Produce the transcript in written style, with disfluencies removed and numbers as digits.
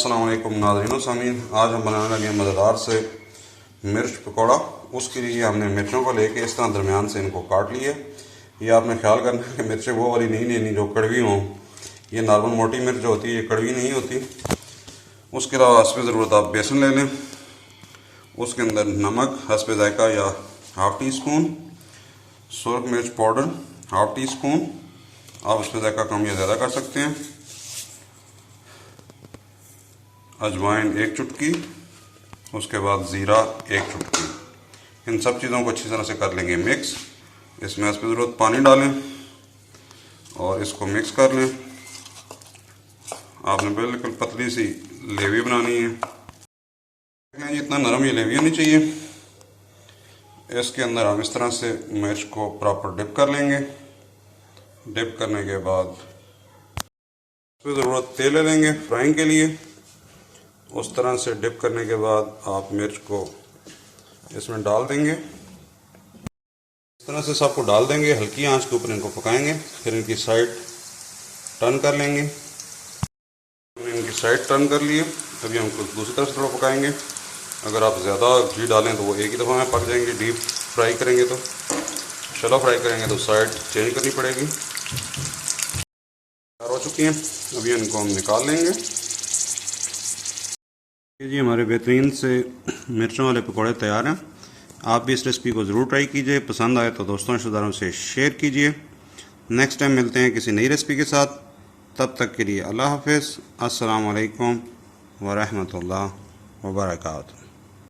अस्सलाम वालेकुम नाज़रीन व सामीन। आज हम बनाने लगे मज़ेदार से मिर्च पकौड़ा। उसके लिए हमने मिर्चों को लेके इस तरह दरमियान से इनको काट लिया। ये आपने ख्याल करना है कि मिर्चें वो वाली नहीं लेनी जो कड़वी हों। ये नॉर्मल मोटी मिर्च जो होती है ये कड़वी नहीं होती। उसके अलावा हस्बे ज़रूरत आप बेसन ले लें। उसके अंदर नमक हस्बे ज़ायका या हाफ़ टी स्पून, सुरख मिर्च पाउडर हाफ़ टी स्पून, आप हस्बे ज़ायका कम या ज़्यादा कर सकते हैं, अजवाइन 1 चुटकी, उसके बाद ज़ीरा 1 चुटकी। इन सब चीज़ों को अच्छी तरह से कर लेंगे मिक्स। इसमें हस्बे ज़रूरत पानी डालें और इसको मिक्स कर लें। आपने बिल्कुल पतली सी लेवी बनानी है। इतना नरम ये लेवी होनी चाहिए। इसके अंदर हम इस तरह से मिर्च को प्रॉपर डिप कर लेंगे। डिप करने के बाद ज़रूरत तेल ले लेंगे फ्राइंग के लिए। उस तरह से डिप करने के बाद आप मिर्च को इसमें डाल देंगे। इस तरह से सबको डाल देंगे, हल्की आंच के ऊपर इनको पकाएंगे। फिर इनकी साइड टर्न कर लेंगे। इनकी साइड टर्न कर लिए। अभी हम दूसरी तरफ से थोड़ा पकाएंगे। अगर आप ज़्यादा घी डालें तो वो एक ही दफ़ा में पक जाएंगे। डीप फ्राई करेंगे तो, शैलो फ्राई करेंगे तो साइड चेंज करनी पड़ेगी। तैयार हो चुकी हैं, अभी इनको हम निकाल लेंगे। जी हमारे बेहतरीन से मिर्चों वाले पकौड़े तैयार हैं। आप भी इस रेसिपी को ज़रूर ट्राई कीजिए। पसंद आए तो दोस्तों रिश्तेदारों से शेयर कीजिए। नेक्स्ट टाइम मिलते हैं किसी नई रेसिपी के साथ। तब तक के लिए अल्लाह हाफ़िज़। अस्सलाम वालेकुम व रहमतुल्लाह व बरकातहू।